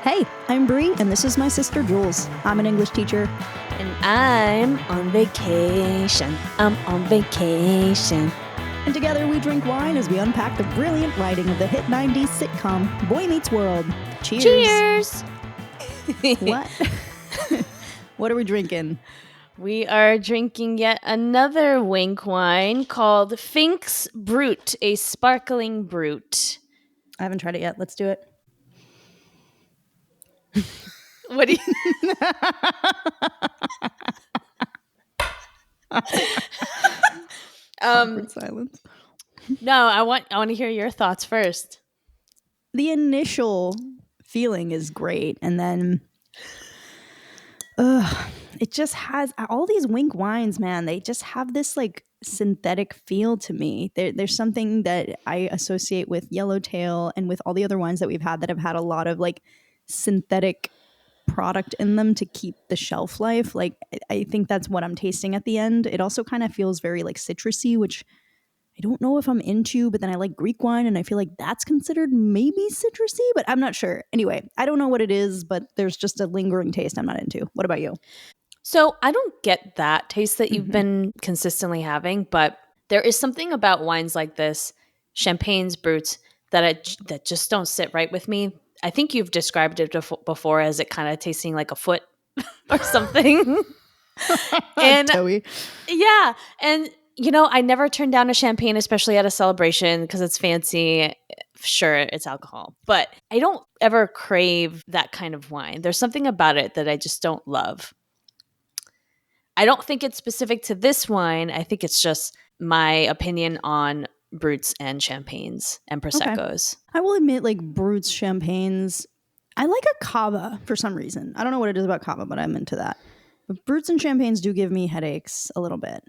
Hey, I'm Bree, and this is my sister Jules. I'm an English teacher. And I'm on vacation. I'm on vacation. And together we drink wine as we unpack the brilliant writing of the hit 90s sitcom Boy Meets World. Cheers. Cheers. What? What are we drinking? We are drinking yet another Winc wine called Finke's Brut, a sparkling brut. I haven't tried it yet. Let's do it. What do you... Awkward silence. No, I want to hear your thoughts first. The initial feeling is great, and then it just has all these Winc wines, man. They just have this like synthetic feel to me. There's something that I associate with Yellowtail and with all the other wines that we've had that have had a lot of like synthetic product in them to keep the shelf life. Like I think that's what I'm tasting at the end. It also kind of feels very like citrusy, which I don't know if I'm into, but then I like Greek wine and I feel like that's considered maybe citrusy, but I'm not sure. Anyway, I don't know what it is, but there's just a lingering taste I'm not into. What about you? So I don't get that taste that you've been consistently having, but there is something about wines like this, champagnes, bruts, that just don't sit right with me. I think you've described it before as it kind of tasting like a foot or something. And Toey. yeah, and you know, I never turn down a champagne, especially at a celebration, because it's fancy. Sure, it's alcohol, but I don't ever crave that kind of wine. There's something about it that I just don't love. I don't think it's specific to this wine. I think it's just my opinion on bruts and champagnes and Proseccos. Okay. I will admit, like Brut's champagnes, I like a cava for some reason. I don't know what it is about cava, but I'm into that. But Bruts and champagnes do give me headaches a little bit.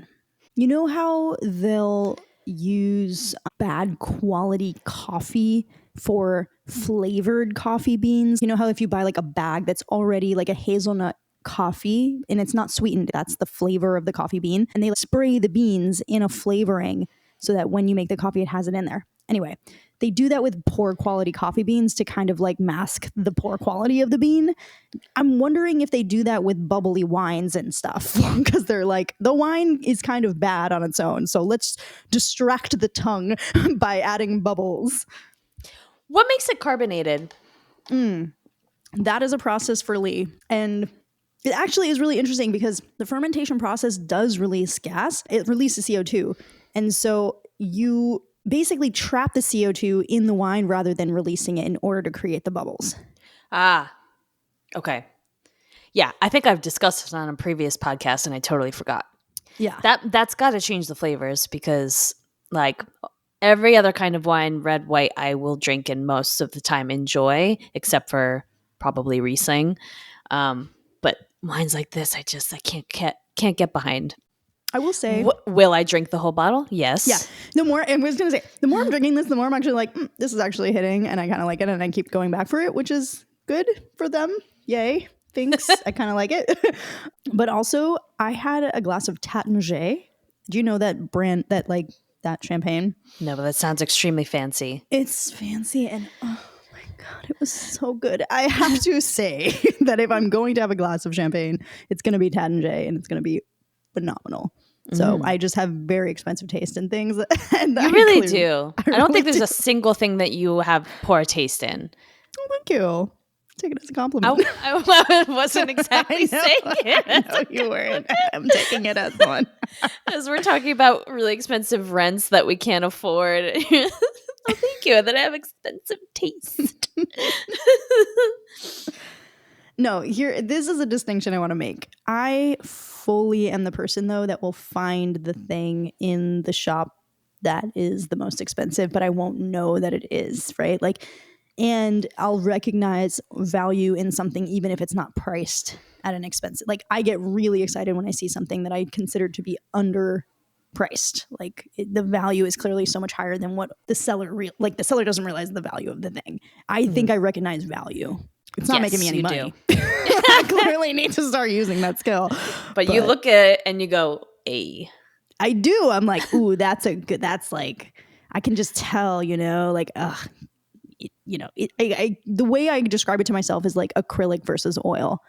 You know how they'll use bad quality coffee for flavored coffee beans? You know how if you buy like a bag that's already like a hazelnut coffee and it's not sweetened, that's the flavor of the coffee bean, and they spray the beans in a flavoring so that when you make the coffee, it has it in there. Anyway, they do that with poor quality coffee beans to kind of like mask the poor quality of the bean. I'm wondering if they do that with bubbly wines and stuff because they're like, the wine is kind of bad on its own. So let's distract the tongue by adding bubbles. What makes it carbonated? That is a process for Lee. And it actually is really interesting because the fermentation process does release gas. It releases CO2. And so you basically trap the CO2 in the wine rather than releasing it in order to create the bubbles. Ah, okay. Yeah, I think I've discussed this on a previous podcast and I totally forgot. Yeah. That's got to change the flavors because like every other kind of wine, red, white, I will drink and most of the time enjoy, except for probably Riesling. But wines like this, I can't get behind. I will say, will I drink the whole bottle? Yes. Yeah. The more I'm drinking this, the more I'm actually like, this is actually hitting, and I kind of like it, and I keep going back for it, which is good for them. Yay. Thanks. I kind of like it. But also, I had a glass of Taittinger. Do you know that brand, that champagne? No, but that sounds extremely fancy. It's fancy, and oh my God, it was so good. I have to say that if I'm going to have a glass of champagne, it's going to be Taittinger, and it's going to be phenomenal. So I just have very expensive taste in things. And you really do. I don't think there's a single thing that you have poor taste in. Oh, thank you. Take it as a compliment. I wasn't exactly saying it. No, you weren't. I'm taking it as one. As we're talking about really expensive rents that we can't afford. Oh, thank you. That I have expensive taste. No, this is a distinction I want to make. I fully am the person, though, that will find the thing in the shop that is the most expensive, but I won't know that it is, right? Like, and I'll recognize value in something even if it's not priced at an expensive. Like, I get really excited when I see something that I consider to be underpriced. Like, the value is clearly so much higher than what the seller the seller doesn't realize the value of the thing. I think I recognize value. It's not making me any money. I clearly need to start using that skill. But you look at it and you go, "Hey." I do. I'm like, ooh, that's like, I can just tell, like, the way I describe it to myself is like acrylic versus oil.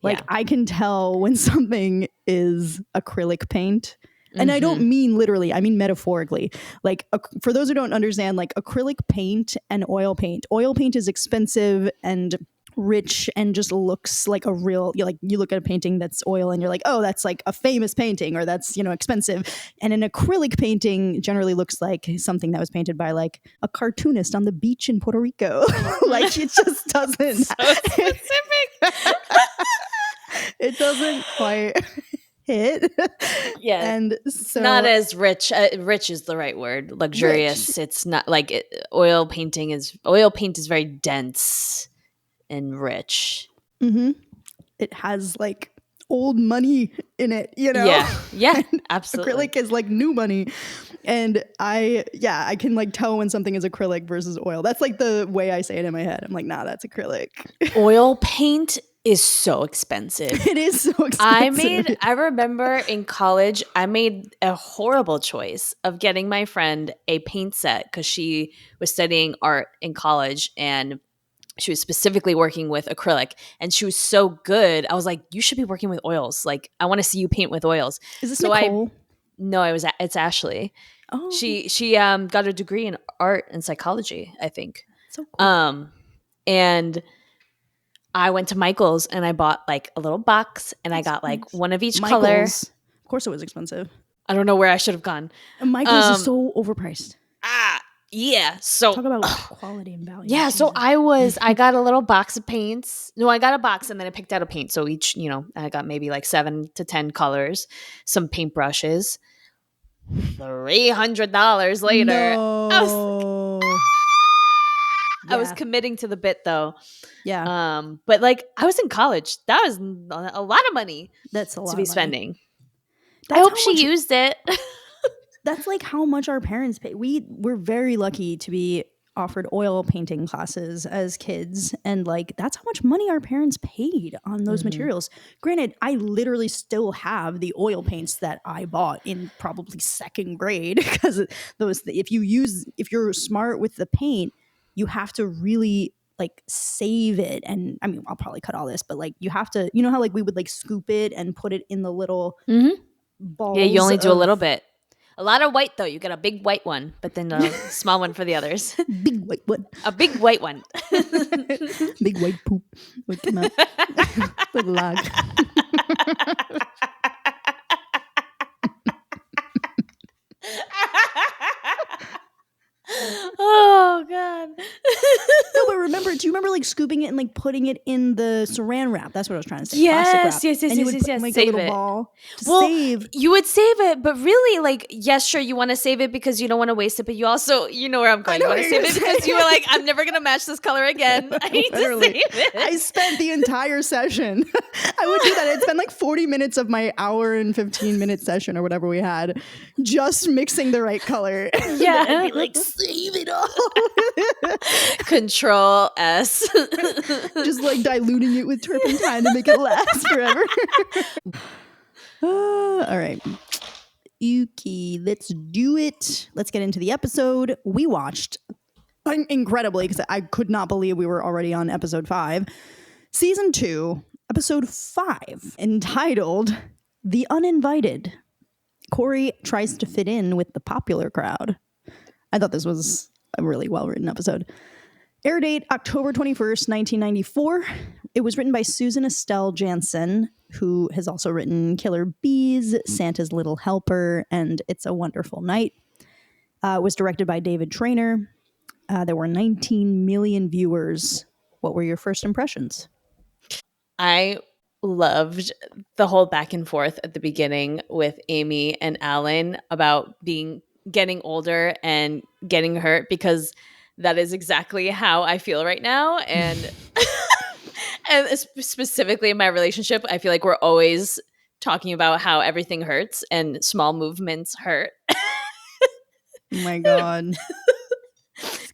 Like Yeah. I can tell when something is acrylic paint. And I don't Mhm. mean literally, I mean metaphorically. Like for those who don't understand, like acrylic paint and oil paint. Oil paint is expensive and rich and just looks like a real, you look at a painting that's oil and you're like, oh, that's like a famous painting, or that's, expensive. And an acrylic painting generally looks like something that was painted by like a cartoonist on the beach in Puerto Rico. Like it just doesn't. So specific. It doesn't quite hit. Yeah. And It's so not as rich. Rich is the right word. Luxurious. It's not like oil paint is very dense and rich. it has like old money in it, Yeah. Yeah. And Absolutely. acrylic is like new money. And I can like tell when something is acrylic versus oil. That's like the way I say it in my head. I'm like, nah, that's acrylic. Oil paint is so expensive. It is so expensive. I remember in college, I made a horrible choice of getting my friend a paint set because she was studying art in college and she was specifically working with acrylic and she was so good. I was like, you should be working with oils. Like, I want to see you paint with oils. Is this So Nicole? it's Ashley. Oh, She got a degree in art and psychology, I think. so cool. And I went to Michael's and I bought like a little box and I got like nice. one of each color. Michael's. Of course it was expensive. I don't know where I should have gone. And Michael's is so overpriced. Yeah. So talk about quality and value. yeah. So I got a little box of paints. No, I got a box and then I picked out a paint. So each, I got maybe like 7 to 10 colors, some paintbrushes. $300 later. No. I was committing to the bit though. Yeah. But like I was in college. That was a lot of money. That's a lot to be of money. spending. That's I hope how she much- used it. That's like how much our parents pay. We're very lucky to be offered oil painting classes as kids, and like that's how much money our parents paid on those materials. Granted, I literally still have the oil paints that I bought in probably second grade because if you're smart with the paint, you have to really like save it. And I mean, I'll probably cut all this, but like you have to, how like we would like scoop it and put it in the little balls. Yeah, you only do a little bit. A lot of white though. You get a big white one, but then a small one for the others. Big white one. A big white one. Big white poop would come out. With a log. Oh god. No, but do you remember like scooping it and like putting it in the saran wrap? That's what I was trying to say. Yes. And you would put, like, Save a little it. ball to Well, save. you would save it, but really, like, yes, sure, you want to save it because you don't want to waste it, but you also, you know where I'm going. You want to save it because you were like, I'm never going to match this color again. I need to save it. I spent the entire session. I would do that. I'd spend like 40 minutes of my hour and 15-minute session or whatever we had just mixing the right color. Yeah. I'd be like, save it all. Control S. Just like diluting it with turpentine to make it last forever. All right. Yuki, let's do it. Let's get into the episode. We watched incredibly, because I could not believe we were already on episode 5. Season 2, episode 5, entitled The Uninvited. Cory tries to fit in with the popular crowd. I thought this was a really well-written episode. Air date, October 21st, 1994. It was written by Susan Estelle Jansen, who has also written Killer Bees, Santa's Little Helper, and It's a Wonderful Night. It was directed by David Trainer. There were 19 million viewers. What were your first impressions? I loved the whole back and forth at the beginning with Amy and Alan about getting older and getting hurt, because that is exactly how I feel right now. And and specifically in my relationship, I feel like we're always talking about how everything hurts and small movements hurt. Oh my God.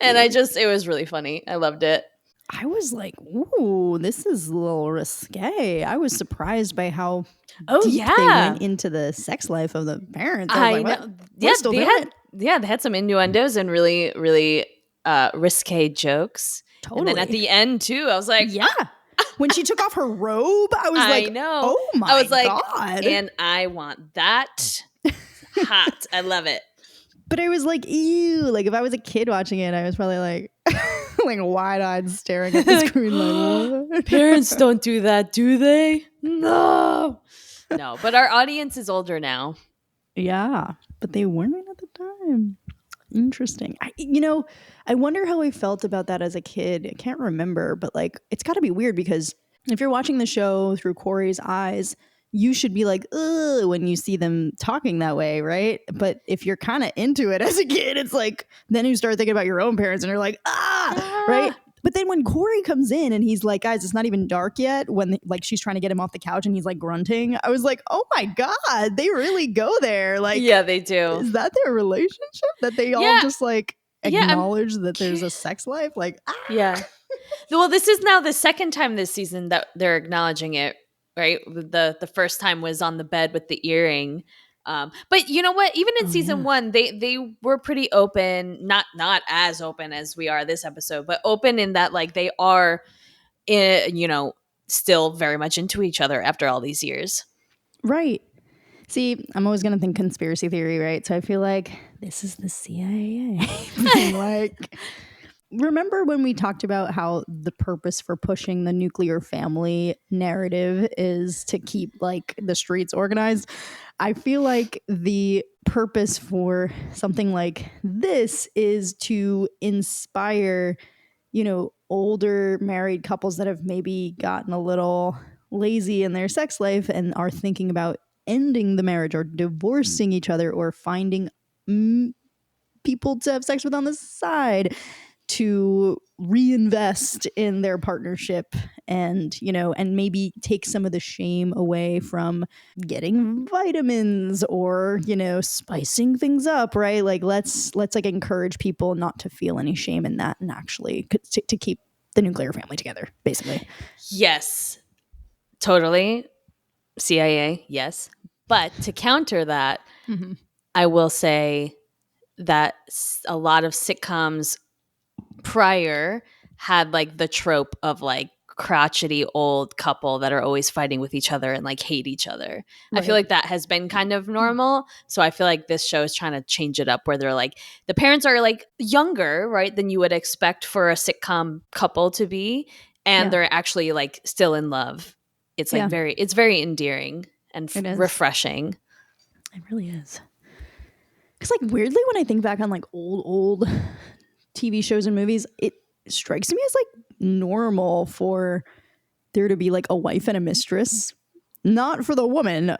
And it was really funny. I loved it. I was like, ooh, this is a little risque. I was surprised by how deep they went into the sex life of the parents. I was like, know. what? Yeah, they had some innuendos and really, really risque jokes. And then at Totally. the end too, I was like, Yeah. When she took off her robe, I was I like, know. oh my I was like, God. and I want that. Hot. I love it. But I was like, ew. Like if I was a kid watching it, I was probably like like wide-eyed staring at the screen like, what? Parents don't do that, do they? No. No, but our audience is older now. Yeah, but they weren't at the time. Interesting. I wonder how I felt about that as a kid. I can't remember, but like it's got to be weird because if you're watching the show through Cory's eyes, you should be like, ugh, when you see them talking that way, right? But if you're kind of into it as a kid, it's like then you start thinking about your own parents and you're like, right? But then when Cory comes in and he's like, guys, it's not even dark yet, when like she's trying to get him off the couch and he's like grunting, I was like, oh my God, they really go there. Like, yeah, they do. is that their relationship? That they all Yeah. just like Yeah, acknowledge that there's a sex life? Like, Yeah. Well, this is now the second time this season that they're acknowledging it, right? The first time was on the bed with the earring. But you know what? Even in Oh, season yeah. one, they were pretty open, not as open as we are this episode, but open in that like they are, still very much into each other after all these years. Right. See, I'm always going to think conspiracy theory, right? So I feel like this is the CIA. being like, remember when we talked about how the purpose for pushing the nuclear family narrative is to keep like the streets organized? I feel like the purpose for something like this is to inspire, older married couples that have maybe gotten a little lazy in their sex life and are thinking about ending the marriage or divorcing each other or finding people to have sex with on the side to reinvest in their partnership and and maybe take some of the shame away from getting vitamins or spicing things up, right? Like let's like encourage people not to feel any shame in that and actually to keep the nuclear family together, basically. Yes, totally. CIA, yes. But to counter that, Mm-hmm. I will say that a lot of sitcoms prior had like the trope of like crotchety old couple that are always fighting with each other and like hate each other. I feel Right. like that has been kind of normal. So I feel like this show is trying to change it up where they're like the parents are like younger, right, than you would expect for a sitcom couple to be, and Yeah. they're actually like still in love. It's like Yeah, very endearing and it is. refreshing. It really is. Because like weirdly when I think back on like old TV shows and movies, it strikes me as like normal for there to be like a wife and a mistress. Not for the woman,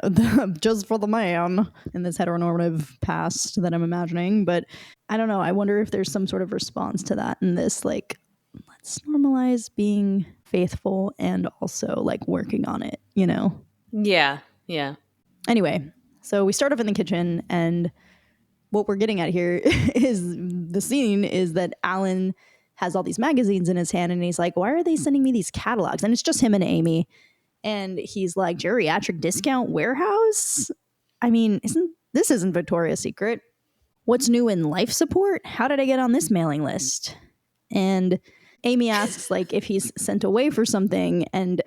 just for the man in this heteronormative past that I'm imagining. But I don't know. I wonder if there's some sort of response to that in this, like, let's normalize being faithful and also like working on it, Yeah. Anyway, so we start off in the kitchen, and what we're getting at here is the scene is that Alan has all these magazines in his hand and he's like, why are they sending me these catalogs? And it's just him and Amy. And he's like, geriatric discount warehouse? I mean, isn't Victoria's Secret? What's new in life support? How did I get on this mailing list? And Amy asks like if he's sent away for something, and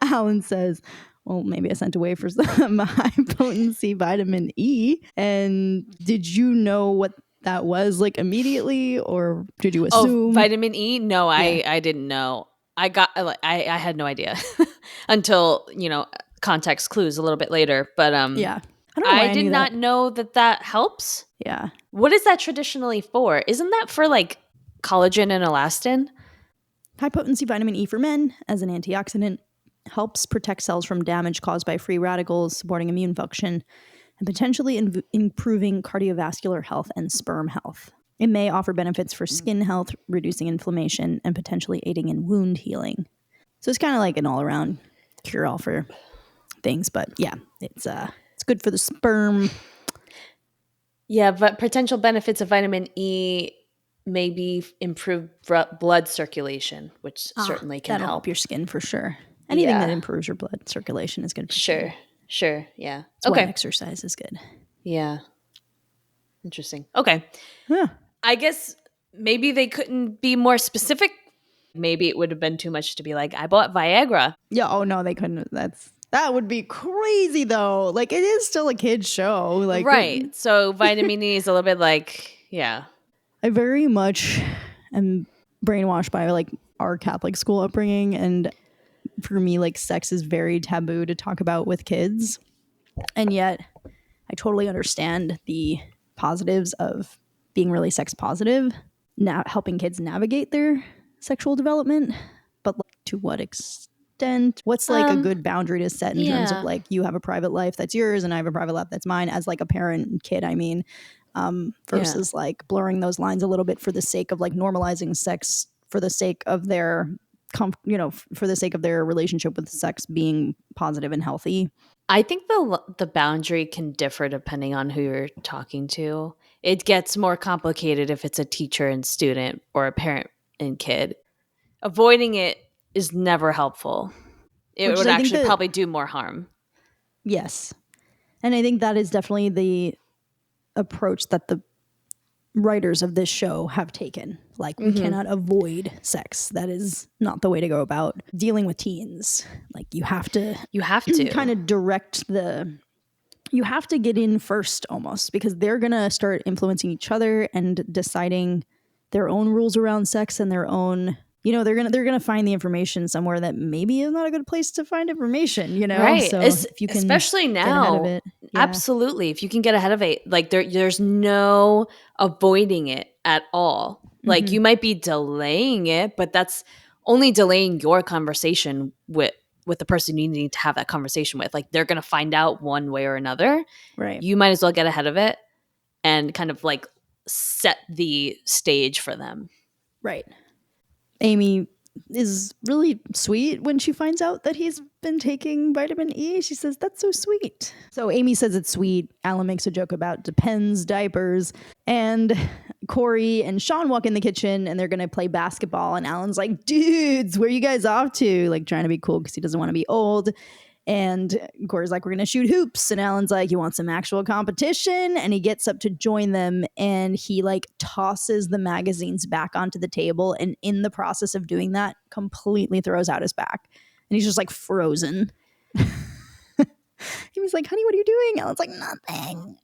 Alan says, well, maybe I sent away for some high potency vitamin E. And did you know what that was like immediately, or did you assume? Oh, vitamin E? No, I didn't know. I had no idea until context clues a little bit later. But Yeah, I don't know why I I did knew not that. know that helps. Yeah, What is that traditionally for? Isn't that for like collagen and elastin? high potency vitamin E for men as an antioxidant helps protect cells from damage caused by free radicals, supporting immune function, and potentially improving cardiovascular health and sperm health. It may offer benefits for skin health, reducing inflammation, and potentially aiding in wound healing. So it's kind of like an all-around cure-all for things, but yeah, it's good for the sperm. Yeah, but potential benefits of vitamin E maybe improve blood circulation, which certainly can That'll help help your skin for sure. Anything that Yeah. improves your blood circulation is good for skin. Sure. Yeah. That's why Okay. exercise is good. Yeah. Interesting. Okay. Yeah. I guess maybe they couldn't be more specific. Maybe it would have been too much to be like, I bought Viagra. Yeah. Oh no, they couldn't. That would be crazy though. Like it is still a kid's show. Like Right. So vitamin E is a little bit like, yeah. I very much am brainwashed by like our Catholic school upbringing, and for me, like sex is very taboo to talk about with kids, and yet I totally understand the positives of being really sex positive, helping kids navigate their sexual development, but like, to what extent? What's like a good boundary to set in terms of like you have a private life that's yours and I have a private life that's mine as like a parent and kid, I mean, versus like blurring those lines a little bit for the sake of like normalizing sex for the sake of their for the sake of their relationship with sex being positive and healthy. I think the boundary can differ depending on who you're talking to. It gets more complicated if it's a teacher and student or a parent and kid. Avoiding it is never helpful. It would actually probably do more harm. Yes. And I think that is definitely the approach that the writers of this show have taken. Like, we cannot avoid sex. That is not the way to go about dealing with teens. Like, you have to kind of you have to get in first almost, because they're going to start influencing each other and deciding their own rules around sex and their own, they're going to find the information somewhere that maybe is not a good place to find information, Right. So if you can especially now, get ahead of it, absolutely. If you can get ahead of it, like there's no avoiding it at all. Like you might be delaying it, but that's only delaying your conversation with the person you need to have that conversation with. Like they're going to find out one way or another. Right. You might as well get ahead of it and kind of like set the stage for them. Right. Amy is really sweet when she finds out that he's been taking vitamin E. She says, that's so sweet. So Amy says it's sweet. Alan makes a joke about Depends diapers. And Cory and Sean walk in the kitchen and they're going to play basketball. And Alan's like, dudes, where are you guys off to? Like trying to be cool because he doesn't want to be old. And Cory's like, we're going to shoot hoops. And Alan's like, you want some actual competition? And he gets up to join them and he like tosses the magazines back onto the table. And in the process of doing that, completely throws out his back. And he's just like frozen. He was like, honey, what are you doing? Alan's like, nothing.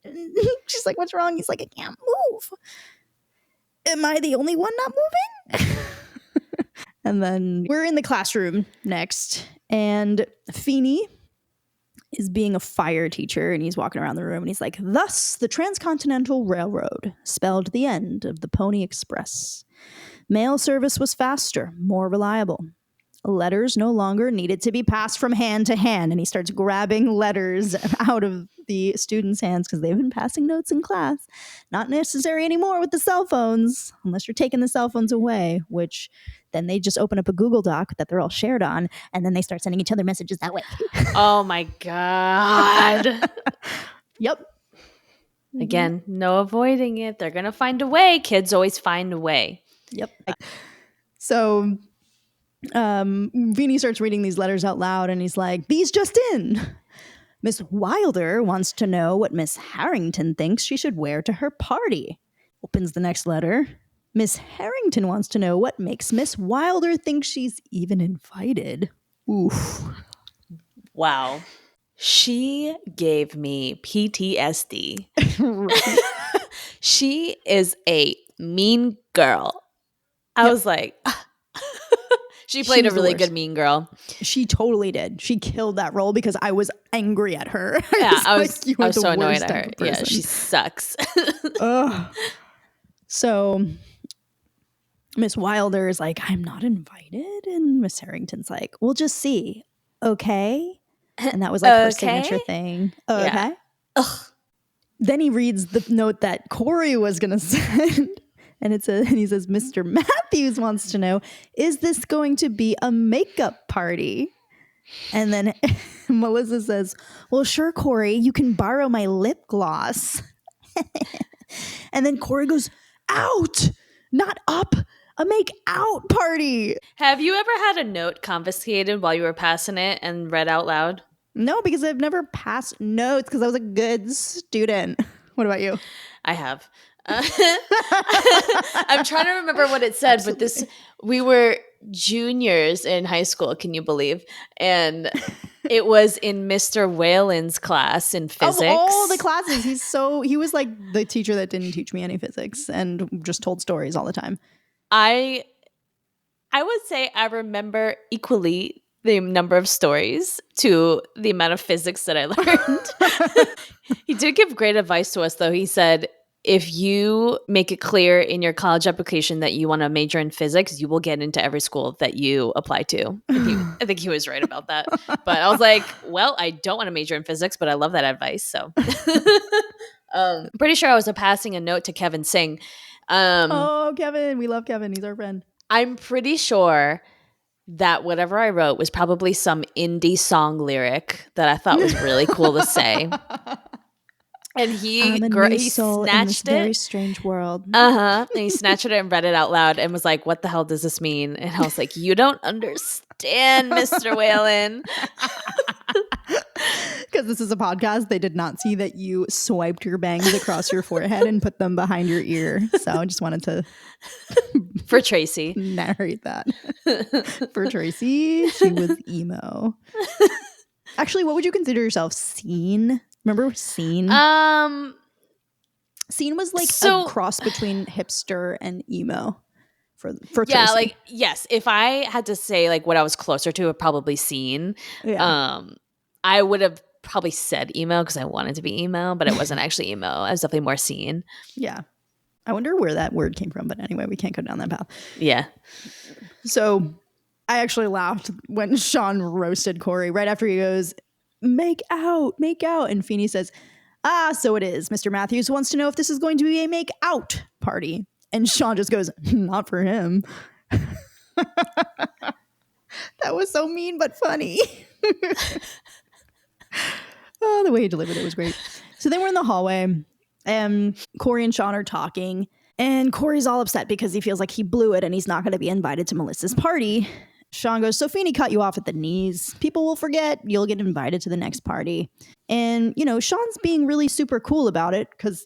She's like, what's wrong? He's like, I can't move. Am I the only one not moving? And then we're in the classroom next. And Finke is being a fire teacher and he's walking around the room and he's like, thus the Transcontinental Railroad spelled the end of the Pony Express. Mail service was faster, more reliable. Letters no longer needed to be passed from hand to hand. And he starts grabbing letters out of the students' hands because they've been passing notes in class. Not necessary anymore with the cell phones, unless you're taking the cell phones away, which then they just open up a Google Doc that they're all shared on, and then they start sending each other messages that way. Oh my God. Yep. Again, no avoiding it. They're going to find a way. Kids always find a way. Yep. So Finke starts reading these letters out loud and he's like, these just in. Miss Wilder wants to know what Miss Harrington thinks she should wear to her party. Opens the next letter. Miss Harrington wants to know what makes Miss Wilder think she's even invited. Oof. Wow. She gave me PTSD. She is a mean girl. I was like, she played a really good mean girl. She totally did. She killed that role because I was angry at her. I was so annoyed at her. Yeah, she sucks. So Miss Wilder is like, I'm not invited. And Miss Harrington's like, we'll just see. Okay. And that was like her signature thing. Okay. Yeah. Ugh. Then he reads the note that Cory was going to send. And he says, Mr. Matthews wants to know, is this going to be a makeup party? And then Melissa says, well, sure, Cory, you can borrow my lip gloss. And then Cory goes, out, not up, a make out party. Have you ever had a note confiscated while you were passing it and read out loud? No, because I've never passed notes because I was a good student. What about you? I have. I'm trying to remember what it said, but Absolutely. we were juniors in high school, can you believe? And it was in Mr. Whalen's class in physics. Of all the classes, he was like the teacher that didn't teach me any physics and just told stories all the time. I would say I remember equally the number of stories to the amount of physics that I learned. He did give great advice to us, though. He said, if you make it clear in your college application that you want to major in physics, you will get into every school that you apply to. I think he was right about that. But I was like, well, I don't want to major in physics, but I love that advice. So pretty sure I was passing a note to Kevin Singh. Oh, Kevin. We love Kevin. He's our friend. I'm pretty sure that whatever I wrote was probably some indie song lyric that I thought was really cool to say. And he snatched it. Very strange world. And he snatched it and read it out loud and was like, "What the hell does this mean?" And I was like, "You don't understand, Mr. Whalen." Because this is a podcast, they did not see that you swiped your bangs across your forehead and put them behind your ear. So I just wanted to for Tracy narrate that. For Tracy, she was emo. Actually, what would you consider yourself? Scene? Remember Scene? Scene was like a cross between hipster and emo. For yeah, Tracy. like yes. If I had to say like what I was closer to, probably Scene. Yeah. I would have probably said emo because I wanted to be emo, but it wasn't actually emo. I was definitely more Scene. Yeah. I wonder where that word came from, but anyway, we can't go down that path. Yeah. So I actually laughed when Sean roasted Cory right after he goes, make out. And Feeney says, so it is. Mr. Matthews wants to know if this is going to be a make out party. And Sean just goes, not for him. That was so mean, but funny. Oh, the way he delivered it was great. So then we're in the hallway and Cory and Sean are talking and Cory's all upset because he feels like he blew it and he's not going to be invited to Melissa's party. Sean goes, so Feeney cut you off at the knees. People will forget. You'll get invited to the next party. And, Sean's being really super cool about it because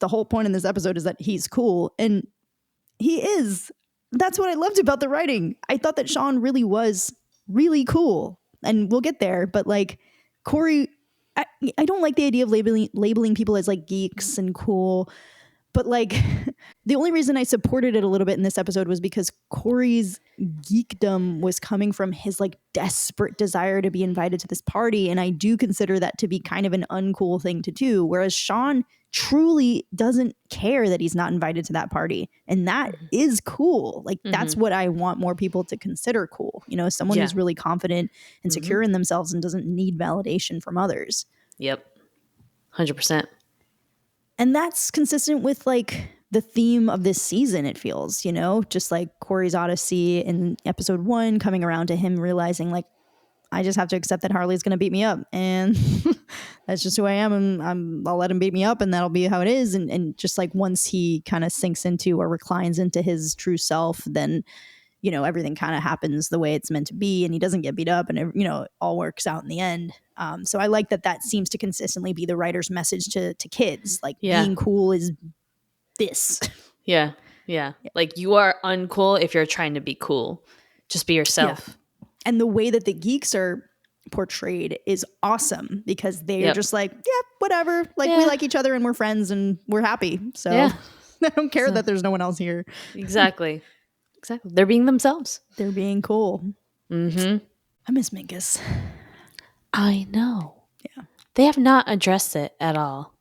the whole point in this episode is that he's cool. And he is. That's what I loved about the writing. I thought that Sean really was really cool. And we'll get there. But like Cory, I don't like the idea of labeling people as like geeks and cool. But like the only reason I supported it a little bit in this episode was because Cory's geekdom was coming from his like desperate desire to be invited to this party. And I do consider that to be kind of an uncool thing to do. Whereas Sean truly doesn't care that he's not invited to that party. And that is cool. Like that's what I want more people to consider cool. Someone who's really confident and secure in themselves and doesn't need validation from others. Yep. 100%. And that's consistent with like the theme of this season, it feels, just like Cory's Odyssey in episode 1 coming around to him realizing like, I just have to accept that Harley's going to beat me up. And that's just who I am. And I'll let him beat me up and that'll be how it is. And just like once he kind of sinks into or reclines into his true self, then, everything kind of happens the way it's meant to be. And he doesn't get beat up and, it all works out in the end. So I like that seems to consistently be the writer's message to kids. Like being cool is this. Yeah. Like you are uncool if you're trying to be cool. Just be yourself. Yeah. And the way that the geeks are portrayed is awesome because they're just like, whatever. Like we like each other and we're friends and we're happy. So I don't care that there's no one else here. Exactly. They're being themselves. They're being cool. Mm-hmm. I miss Minkus. I know. Yeah. They have not addressed it at all.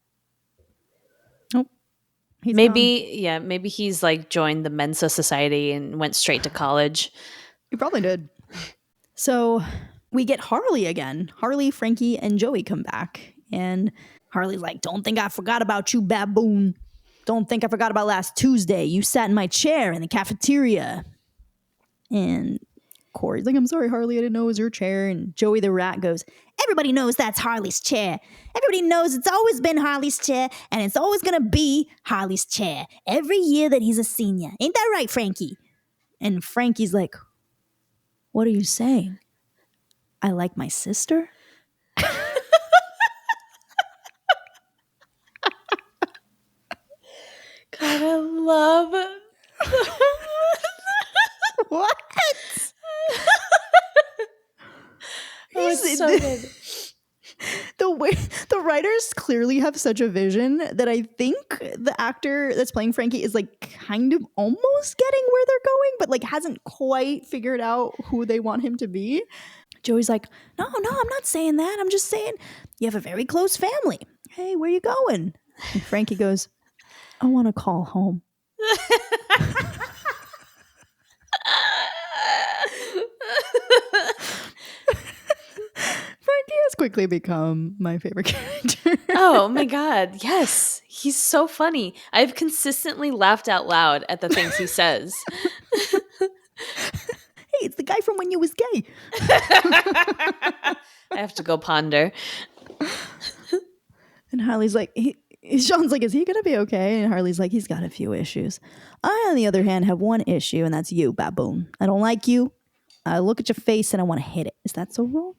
Nope. Maybe he's like joined the Mensa Society and went straight to college. He probably did. So we get Harley again. Harley, Finke, and Joey come back. And Harley's like, don't think I forgot about you, baboon. Don't think I forgot about last Tuesday. You sat in my chair in the cafeteria. And Cory's like, I'm sorry, Harley. I didn't know it was your chair. And Joey the rat goes, everybody knows that's Harley's chair. Everybody knows it's always been Harley's chair. And it's always going to be Harley's chair. Every year that he's a senior. Ain't that right, Finke? And Frankie's like, what are you saying? I like my sister? it's so good. The way the writers clearly have such a vision that I think the actor that's playing Frankie is like kind of almost getting where they're going, but like hasn't quite figured out who they want him to be. Joey's like, no, I'm not saying that. I'm just saying you have a very close family. Hey, where you going? And Frankie goes, I want to call home. Frankie has quickly become my favorite character. Oh my God. Yes. He's so funny. I've consistently laughed out loud at the things he says. Hey, it's the guy from When You Was Gay. I have to go ponder. And Harley's like, Sean's like, is he going to be okay? And Harley's like, he's got a few issues. I, on the other hand, have one issue, and that's you, baboon. I don't like you. I look at your face and I want to hit it. Is that so wrong?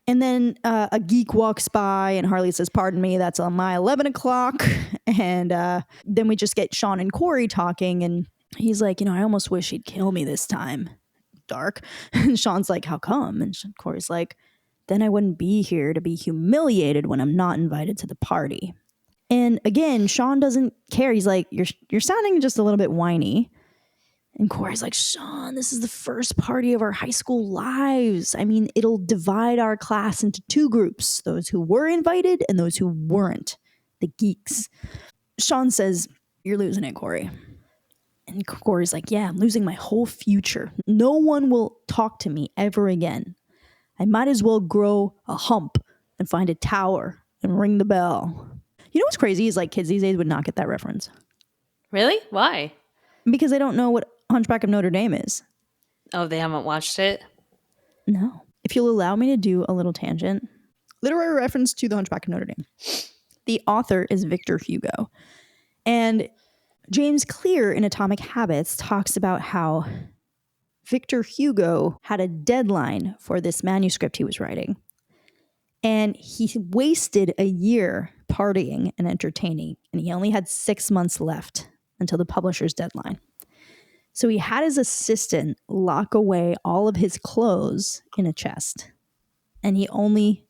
And then a geek walks by and Harley says, pardon me, that's on my 11 o'clock. And then we just get Sean and Cory talking. And he's like, I almost wish he'd kill me this time. Dark. And Sean's like, how come? And Cory's like, then I wouldn't be here to be humiliated when I'm not invited to the party. And again, Sean doesn't care. He's like, you're sounding just a little bit whiny. And Cory's like, Sean, this is the first party of our high school lives. I mean, it'll divide our class into two groups, those who were invited and those who weren't, the geeks. Sean says, you're losing it, Cory. And Cory's like, yeah, I'm losing my whole future. No one will talk to me ever again. I might as well grow a hump and find a tower and ring the bell. You know what's crazy is like kids these days would not get that reference. Really? Why? Because they don't know what Hunchback of Notre Dame is. Oh, they haven't watched it? No. If you'll allow me to do a little tangent. Literary reference to the Hunchback of Notre Dame. The author is Victor Hugo. And James Clear in Atomic Habits talks about how Victor Hugo had a deadline for this manuscript he was writing. And he wasted a year partying and entertaining. And he only had 6 months left until the publisher's deadline. So he had his assistant lock away all of his clothes in a chest. And he only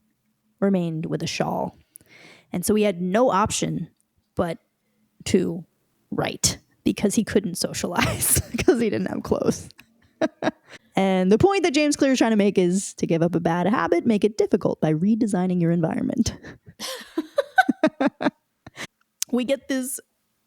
remained with a shawl. And so he had no option but to write because he couldn't socialize because he didn't have clothes. And the point that James Clear is trying to make is to give up a bad habit, make it difficult by redesigning your environment. We get this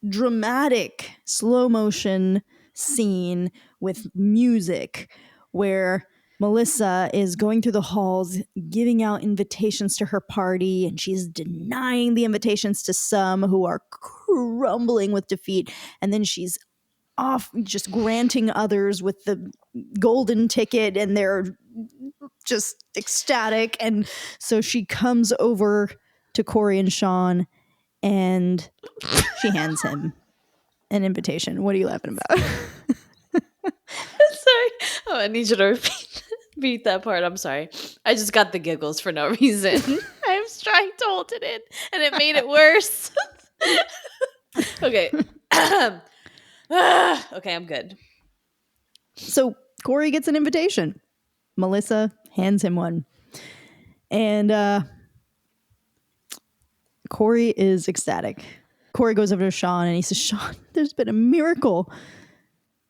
dramatic slow motion scene with music where Melissa is going through the halls giving out invitations to her party, and she's denying the invitations to some who are crumbling with defeat, and then she's off just granting others with the golden ticket, and they're just ecstatic. And so she comes over to Cory and Sean and she hands him an invitation. What are you laughing about? Sorry. Oh, I need you to repeat that part. I'm sorry. I just got the giggles for no reason. I was trying to hold it in, and it made it worse. Okay. Okay, I'm good. So Cory gets an invitation. Melissa hands him one. And Cory is ecstatic. Cory goes over to Sean and he says, Sean, there's been a miracle.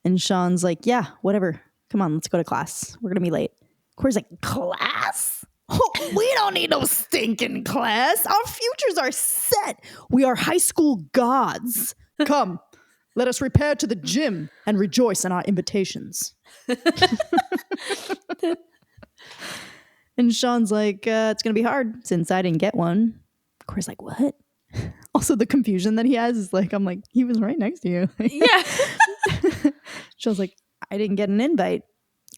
And Sean's like, yeah, whatever. Come on, let's go to class. We're going to be late. Cory's like, class? Oh, we don't need no stinking class. Our futures are set. We are high school gods. Come, let us repair to the gym and rejoice in our invitations. And Sean's like, it's going to be hard since I didn't get one. Cory's like, what? Also, the confusion that he has is like, I'm like, he was right next to you. Yeah. Sean's like, I didn't get an invite.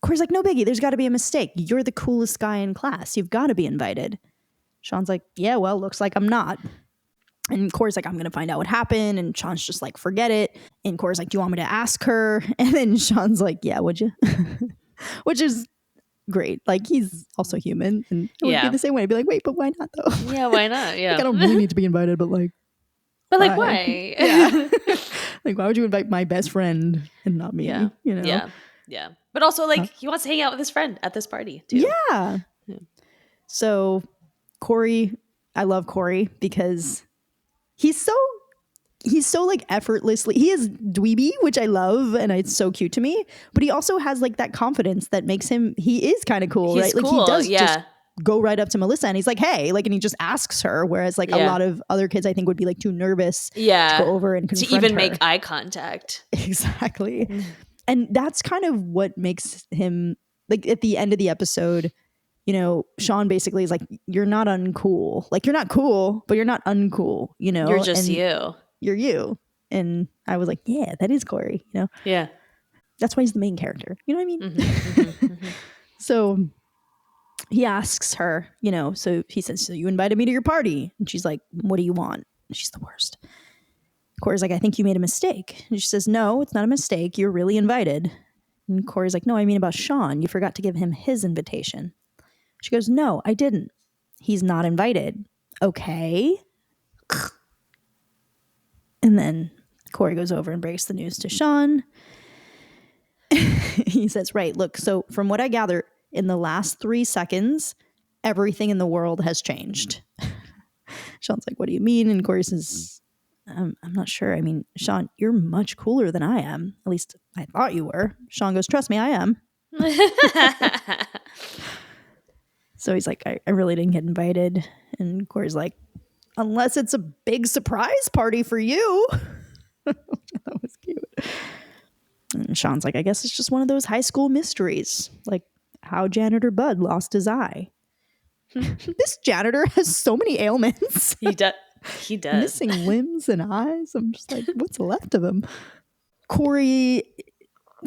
Cory's like, no biggie. There's got to be a mistake. You're the coolest guy in class. You've got to be invited. Sean's like, yeah, well, looks like I'm not. And Cory's like, I'm going to find out what happened. And Sean's just like, forget it. And Cory's like, do you want me to ask her? And then Sean's like, yeah, would you? Which is great. Like, he's also human. And it would be the same way. I'd be like, wait, but why not though? Yeah, why not? Yeah. Like, I don't really need to be invited, but like. But like, why? Yeah. Like, why would you invite my best friend and not me? Yeah. You know? Yeah. But also, like, he wants to hang out with his friend at this party too. Yeah. So Cory, I love Cory because he's so like effortlessly, he is dweeby, which I love, and it's so cute to me, but he also has like that confidence that makes him, he is kind of cool, He's right? Like cool, he does yeah. just go right up to Melissa and he's like, hey, like, and he just asks her, whereas like a Yeah. lot of other kids I think would be like too nervous Yeah. to go over and confront to even her. make eye contact. Exactly. And that's kind of what makes him, like, at the end of the episode, you know, Sean basically is like, you're not uncool. Like, you're not cool, but you're not uncool, you know? You're just and you. You're you. And I was like, yeah, that is Cory, you know? Yeah. That's why he's the main character. You know what I mean? Mm-hmm. So he asks her, you know, so he says, so you invited me to your party. And she's like, what do you want? And she's the worst. Cory's like, I think you made a mistake. And she says, no, it's not a mistake. You're really invited. And Cory's like, no, I mean about Sean. You forgot to give him his invitation. She goes, no, I didn't. He's not invited. Okay. And then Cory goes over and breaks the news to Sean. He says, right, look, so from what I gather, in the last 3 seconds, everything in the world has changed. Sean's like, what do you mean? And Cory says, I'm not sure. I mean, Sean, you're much cooler than I am. At least I thought you were. Sean goes, trust me, I am. So he's like, I really didn't get invited. And Cory's like, unless it's a big surprise party for you. That was cute. And Sean's like, I guess it's just one of those high school mysteries, like how janitor Bud lost his eye. This janitor has so many ailments. He does. He does. Missing limbs and eyes. I'm just like, what's left of him? Cory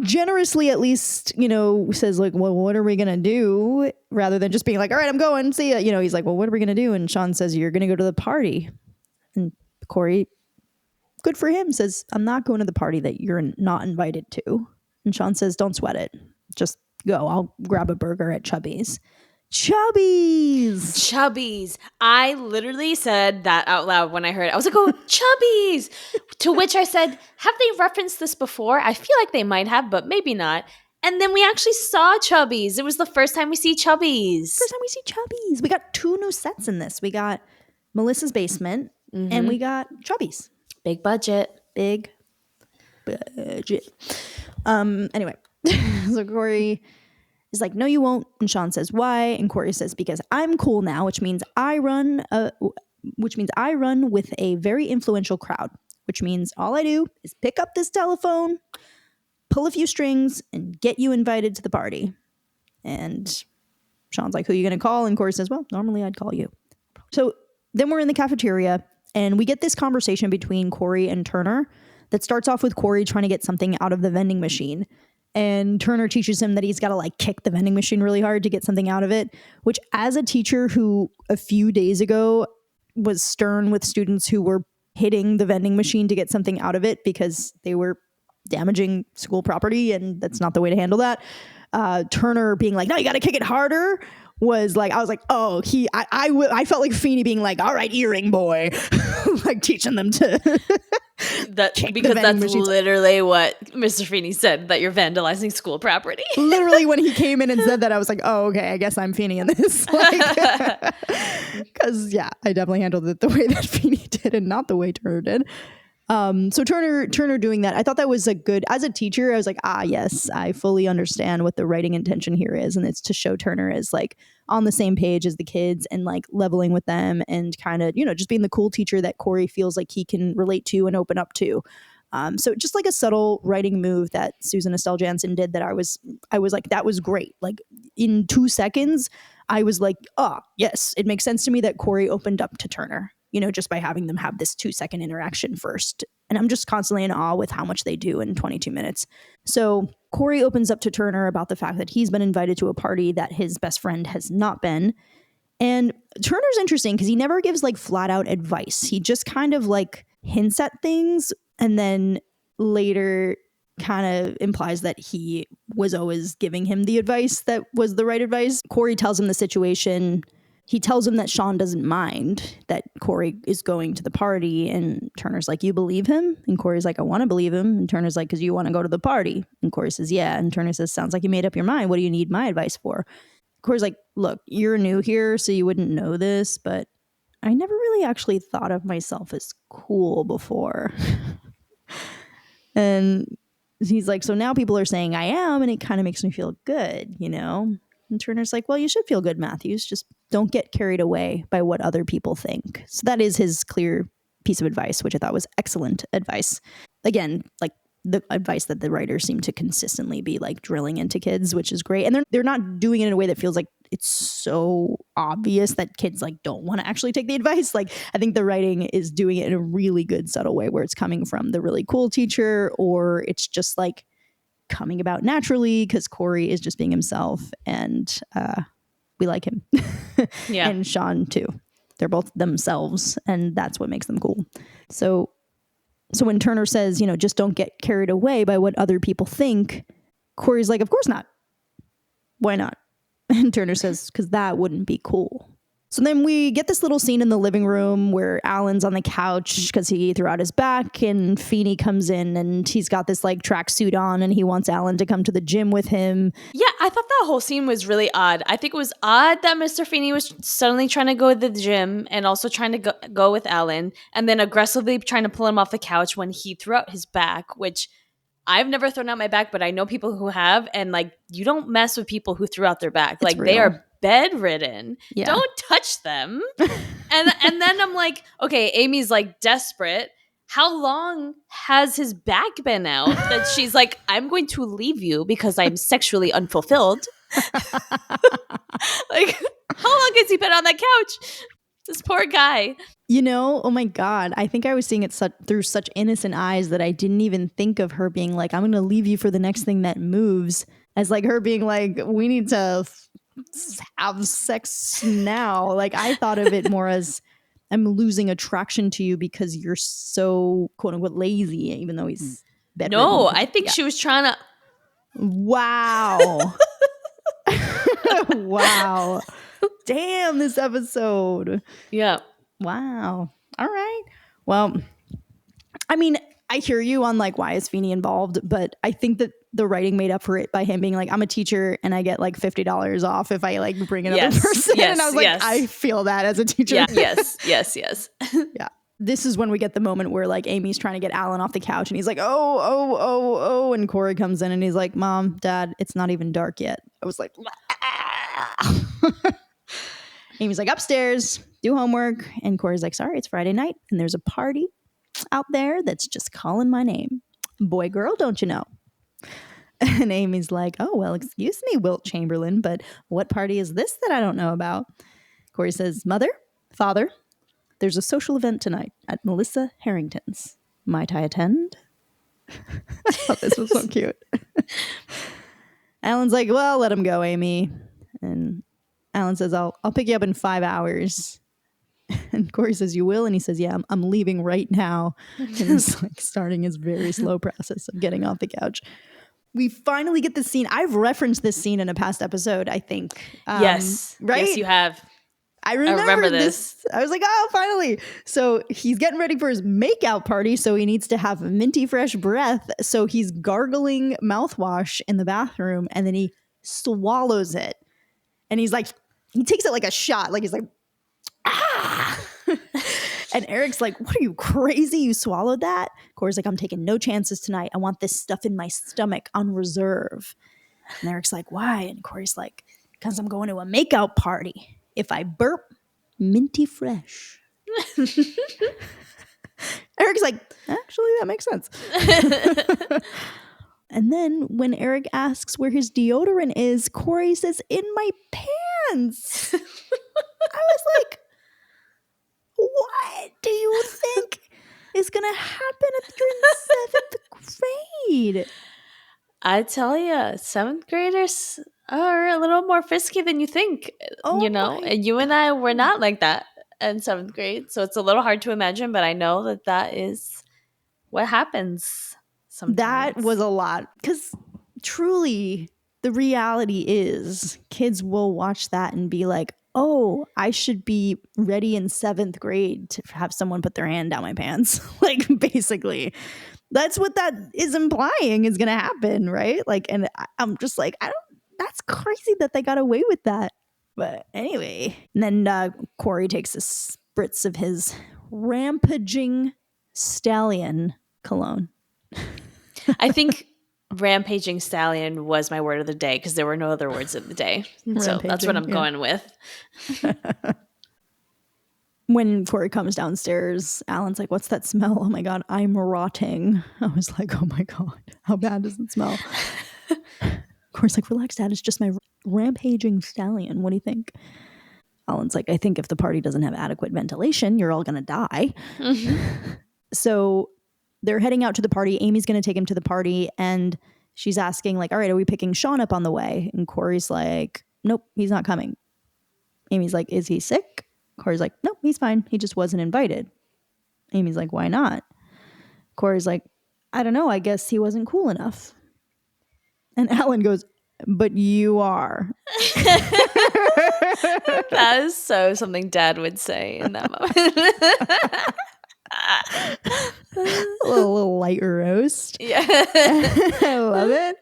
generously, at least, you know, says like, well, what are we going to do? Rather than just being like, all right, I'm going, see ya. You know, he's like, well, what are we going to do? And Sean says, you're going to go to the party. And Cory, good for him, says, I'm not going to the party that you're not invited to. And Sean says, don't sweat it. Just go. I'll grab a burger at Chubby's. Chubby's. I literally said that out loud when I heard it. I was like, oh, Chubby's. To which I said, have they referenced this before? I feel like they might have, but maybe not. And then we actually saw Chubby's. It was the first time we see Chubby's. We got 2 new sets in this. We got Melissa's basement and we got Chubby's. Big budget. Anyway. So Cory is like, no, you won't. And Sean says, why? And Cory says, because I'm cool now, which means I run with a very influential crowd, which means all I do is pick up this telephone, pull a few strings, and get you invited to the party. And Sean's like, who are you going to call? And Cory says, well, normally I'd call you. So then we're in the cafeteria and we get this conversation between Cory and Turner that starts off with Cory trying to get something out of the vending machine. And Turner teaches him that he's got to like kick the vending machine really hard to get something out of it, which as a teacher who a few days ago was stern with students who were hitting the vending machine to get something out of it because they were damaging school property and that's not the way to handle that. Turner being like, no, you got to kick it harder was like, I was like, oh, I felt like Feeney being like, all right, earring boy, like teaching them to because that's machines. Literally what Mr. Feeney said, that you're vandalizing school property. Literally when he came in and said that, I was like, oh, okay, I guess I'm Feeney in this. Because yeah, I definitely handled it the way that Feeney did and not the way Turner did. So Turner doing that, I thought that was a good, as a teacher, I was like, yes, I fully understand what the writing intention here is. And it's to show Turner as like on the same page as the kids and like leveling with them and kind of, you know, just being the cool teacher that Cory feels like he can relate to and open up to. So just like a subtle writing move that Susan Estelle Jansen did that I was like, that was great. Like in 2 seconds, I was like, oh yes, it makes sense to me that Cory opened up to Turner, you know, just by having them have this 2-second interaction first. And I'm just constantly in awe with how much they do in 22 minutes. So Cory opens up to Turner about the fact that he's been invited to a party that his best friend has not been. And Turner's interesting because he never gives like flat out advice. He just kind of like hints at things and then later kind of implies that he was always giving him the advice that was the right advice. Cory tells him the situation. He tells him that Sean doesn't mind that Cory is going to the party. And Turner's like, you believe him? And Cory's like, I want to believe him. And Turner's like, because you want to go to the party. And Cory says, yeah. And Turner says, sounds like you made up your mind. What do you need my advice for? Cory's like, look, you're new here, so you wouldn't know this, but I never really actually thought of myself as cool before. And he's like, so now people are saying I am, and it kind of makes me feel good, you know? And Turner's like, well, you should feel good, Matthews. Just don't get carried away by what other people think. So that is his clear piece of advice, which I thought was excellent advice. Again, like the advice that the writers seem to consistently be like drilling into kids, which is great. And they're not doing it in a way that feels like it's so obvious that kids like don't want to actually take the advice. Like I think the writing is doing it in a really good subtle way where it's coming from the really cool teacher, or it's just like coming about naturally because Cory is just being himself, and we like him. Yeah. And Sean too. They're both themselves, and that's what makes them cool. So when Turner says, you know, just don't get carried away by what other people think, Cory's like, of course not. Why not? And Turner says, because that wouldn't be cool. So then we get this little scene in the living room where Alan's on the couch because he threw out his back, and Finke comes in and he's got this like tracksuit on and he wants Alan to come to the gym with him. Yeah, I thought that whole scene was really odd. I think it was odd that Mr. Finke was suddenly trying to go to the gym and also trying to go with Alan, and then aggressively trying to pull him off the couch when he threw out his back, which I've never thrown out my back, but I know people who have, and like you don't mess with people who threw out their back. It's like real. They are bedridden. Yeah. Don't touch them. and then I'm like, okay, Amy's like desperate. How long has his back been out that she's like, I'm going to leave you because I'm sexually unfulfilled? Like, how long has he been on that couch? This poor guy. You know, oh my God, I think I was seeing it through such innocent eyes that I didn't even think of her being like, I'm going to leave you for the next thing that moves, as like her being like, we need to have sex now. Like I thought of it more as I'm losing attraction to you because you're so quote unquote lazy, even though he's bedridden. No, I think she was trying to. Wow. Wow. Damn, this episode. Yeah. Wow. All right. Well, I mean, I hear you on like why is Finke involved, but I think that the writing made up for it by him being like, I'm a teacher and I get like $50 off if I like bring another person. Yes, and I was like, yes. I feel that as a teacher. Yeah, yes. Yeah. This is when we get the moment where like Amy's trying to get Alan off the couch and he's like, oh. And Cory comes in and he's like, Mom, Dad, it's not even dark yet. I was like, Amy's like, upstairs, do homework. And Cory's like, sorry, it's Friday night and there's a party out there that's just calling my name. Boy, girl, don't you know? And Amy's like, oh, well, excuse me, Wilt Chamberlain, but what party is this that I don't know about? Cory says, Mother, Father, there's a social event tonight at Melissa Harrington's. Might I attend? I thought this was so cute. Alan's like, well, let him go, Amy. And Alan says, I'll pick you up in 5 hours. And Cory says, you will? And he says, yeah, I'm leaving right now. And he's like starting his very slow process of getting off the couch. We finally get this scene. I've referenced this scene in a past episode, I think. Yes. Right? Yes, you have. I remember this. I was like, oh, finally. So he's getting ready for his makeout party. So he needs to have minty fresh breath. So he's gargling mouthwash in the bathroom and then he swallows it. And he's like, he takes it like a shot. Like he's like, ah. And Eric's like, what are you, crazy? You swallowed that? Cory's like, I'm taking no chances tonight. I want this stuff in my stomach on reserve. And Eric's like, why? And Cory's like, because I'm going to a makeout party. If I burp, minty fresh. Eric's like, actually, that makes sense. And then when Eric asks where his deodorant is, Cory says, in my pants. I was like, what do you think is going to happen if you're in 7th grade? I tell you, 7th graders are a little more frisky than you think, you know? And you and I were not like that in 7th grade. So it's a little hard to imagine, but I know that that is what happens sometimes. That was a lot. Because truly, the reality is kids will watch that and be like, oh, I should be ready in 7th grade to have someone put their hand down my pants. Like, basically. That's what that is implying is going to happen, right? Like, and I'm just like, I don't that's crazy that they got away with that. But anyway, and then Cory takes the spritz of his rampaging stallion cologne. I think rampaging stallion was my word of the day because there were no other words of the day. So that's what I'm going with. When Cory comes downstairs, Alan's like, what's that smell? Oh my God, I'm rotting. I was like, oh my God, how bad does it smell? Cory's like, relax, Dad, it's just my rampaging stallion. What do you think? Alan's like, I think if the party doesn't have adequate ventilation, you're all going to die. So they're heading out to the party. Amy's going to take him to the party. And she's asking, like, all right, are we picking Sean up on the way? And Cory's like, nope, he's not coming. Amy's like, is he sick? Cory's like, nope, he's fine. He just wasn't invited. Amy's like, why not? Cory's like, I don't know. I guess he wasn't cool enough. And Alan goes, but you are. That is so something Dad would say in that moment. a little light roast. Yeah. I love it.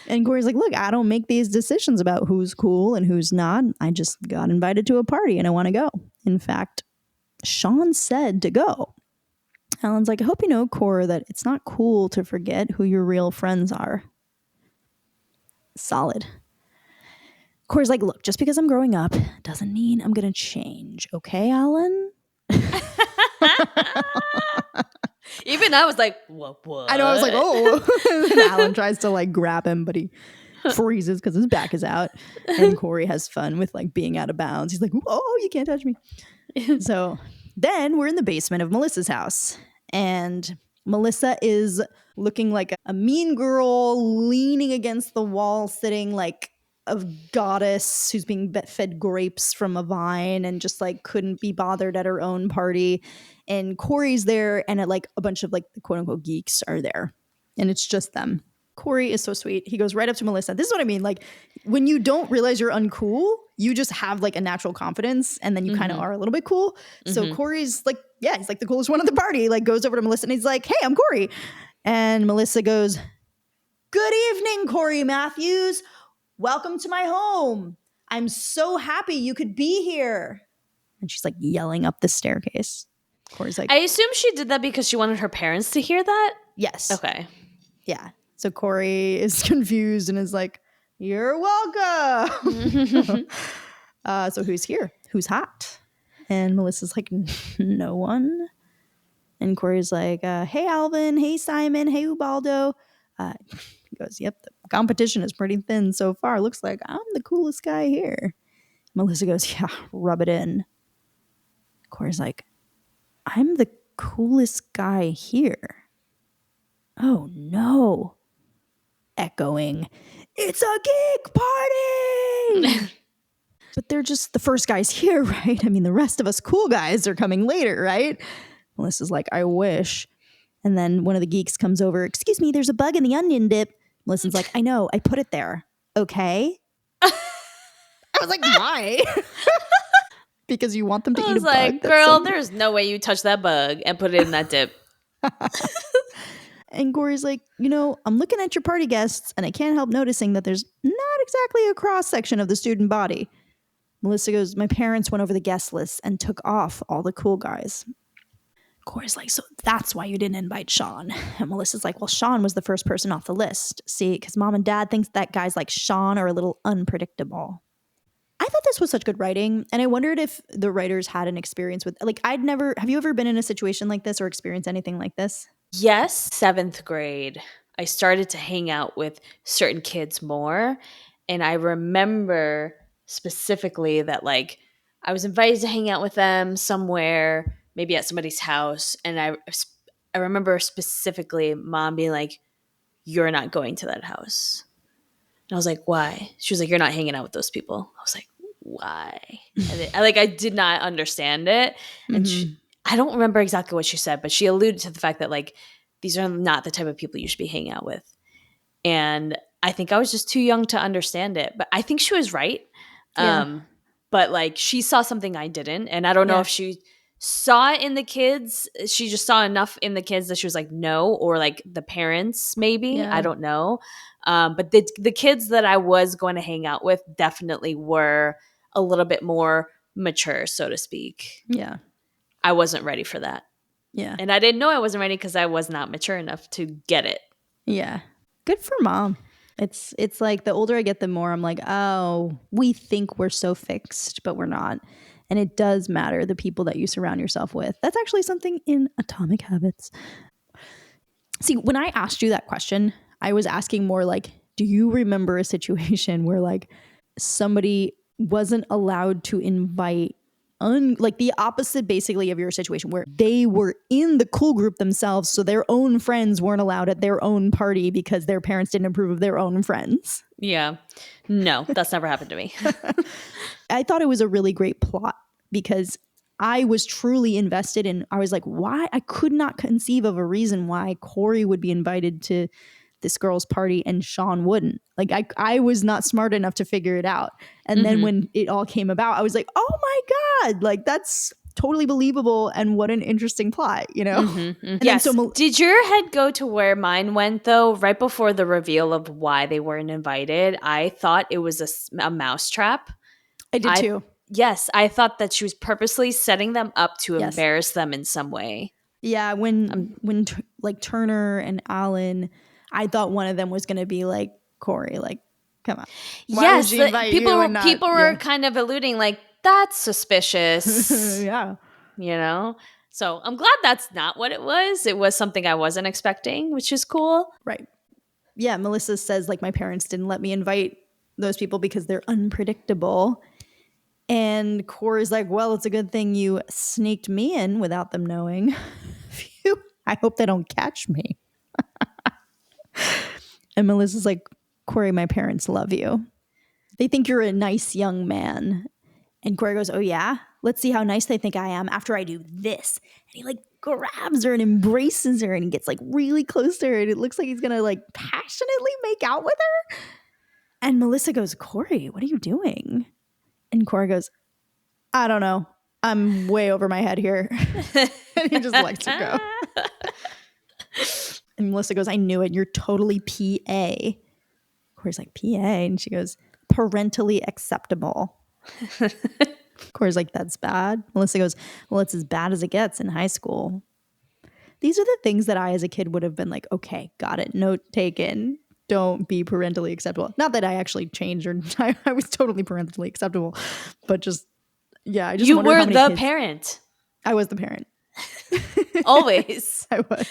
And Cory's like, look, I don't make these decisions about who's cool and who's not. I just got invited to a party and I want to go. In fact, Sean said to go. Alan's like, I hope you know, Cory, that it's not cool to forget who your real friends are. Solid. Cory's like, look, just because I'm growing up doesn't mean I'm going to change. Okay, Alan? Even I was like, what? I know, I was like, oh. And Alan tries to like grab him, but he freezes because his back is out. And Cory has fun with like being out of bounds. He's like, oh, you can't touch me. So then we're in the basement of Melissa's house. And Melissa is looking like a mean girl, leaning against the wall, sitting like a goddess who's being fed grapes from a vine and just like couldn't be bothered at her own party. And Cory's there, and like a bunch of like the quote unquote geeks are there, and it's just them. Cory is so sweet. He goes right up to Melissa. This is what I mean. Like when you don't realize you're uncool, you just have like a natural confidence, and then you kind of are a little bit cool. So Cory's like, yeah, he's like the coolest one at the party. Like goes over to Melissa and he's like, hey, I'm Cory. And Melissa goes, good evening, Cory Matthews. Welcome to my home. I'm so happy you could be here. And she's like yelling up the staircase. Cory's like, I assume she did that because she wanted her parents to hear that? yes. Okay. Yeah. So Cory is confused and is like, you're welcome. So who's here? Who's hot? And Melissa's like, no one. And Cory's like, hey, Alvin. Hey, Simon. Hey, Ubaldo. He goes, yep, the competition is pretty thin so far. Looks like I'm the coolest guy here. Melissa goes, yeah, rub it in. Cory's like, I'm the coolest guy here. Oh, no. Echoing, it's a geek party! But they're just the first guys here, right? I mean, the rest of us cool guys are coming later, right? Melissa's like, I wish. And then one of the geeks comes over. Excuse me, there's a bug in the onion dip. Melissa's like, I know, I put it there. Okay? I was like, why? Because you want them to eat a bug? I was like, girl, there's no way you touch that bug and put it in that dip. And Cory's like, you know, I'm looking at your party guests and I can't help noticing that there's not exactly a cross-section of the student body. Melissa goes, my parents went over the guest list and took off all the cool guys. Cory's like, so that's why you didn't invite Sean. And Melissa's like, well, Sean was the first person off the list. See, because mom and dad thinks that guys like Sean are a little unpredictable. I thought this was such good writing. And I wondered if the writers had an experience with, like, have you ever been in a situation like this or experienced anything like this? Yes, 7th grade, I started to hang out with certain kids more. And I remember specifically that, like, I was invited to hang out with them somewhere, maybe at somebody's house. And I remember specifically mom being like, you're not going to that house. And I was like, why? She was like, you're not hanging out with those people. I was like, why? And I did not understand it. And I don't remember exactly what she said, but she alluded to the fact that, like, these are not the type of people you should be hanging out with. And I think I was just too young to understand it. But I think she was right. Yeah. But, like, she saw something I didn't. And I don't know if she saw it in the kids. She just saw enough in the kids that she was like, no, or like the parents, maybe. I Yeah. don't know. But the kids that I was going to hang out with definitely were a little bit more mature, so to speak. Yeah. I wasn't ready for that. Yeah. And I didn't know I wasn't ready because I was not mature enough to get it. Yeah. Good for mom. It's like the older I get, the more I'm like, oh, we think we're so fixed, but we're not. And it does matter the people that you surround yourself with. That's actually something in Atomic Habits. See, when I asked you that question, I was asking more like, do you remember a situation where like somebody wasn't allowed to invite like the opposite basically of your situation where they were in the cool group themselves, so their own friends weren't allowed at their own party because their parents didn't approve of their own friends? Yeah. No, that's never happened to me. I thought it was a really great plot because I was truly invested in, I was like, why? I could not conceive of a reason why Cory would be invited to this girl's party and Sean wouldn't. Like I was not smart enough to figure it out. And then when it all came about, I was like, oh my God, like that's totally believable. And what an interesting plot, you know? And yes. then Did your head go to where mine went though? Right before the reveal of why they weren't invited, I thought it was a mousetrap. I did too. Yes, I thought that she was purposely setting them up to Yes. embarrass them in some way. Yeah, when like Turner and Alan, I thought one of them was going to be like Cory, like, come on. Why would she invite people you and not, people were kind of alluding like that's suspicious. Yeah. You know? So I'm glad that's not what it was. It was something I wasn't expecting, which is cool. Right. Yeah, Melissa says like my parents didn't let me invite those people because they're unpredictable. And Cory's like, well, it's a good thing you sneaked me in without them knowing. Phew, I hope they don't catch me. And Melissa's like, Cory, my parents love you. They think you're a nice young man. And Cory goes, oh yeah? Let's see how nice they think I am after I do this. And he like grabs her and embraces her and he gets like really close to her. And it looks like he's going to like passionately make out with her. And Melissa goes, Cory, what are you doing? And Cory goes, I don't know. I'm way over my head here. And he just lets her go. And Melissa goes, I knew it. You're totally PA. Cory's like, PA? And she goes, parentally acceptable. Cory's like, that's bad. Melissa goes, well, it's as bad as it gets in high school. These are the things that I, as a kid, would have been like, okay, got it. Note taken. Don't be parentally acceptable. Not that I actually changed or I was totally parentally acceptable, but just, yeah. I just you wonder were how many the kids, parent. I was the parent. Always. I was.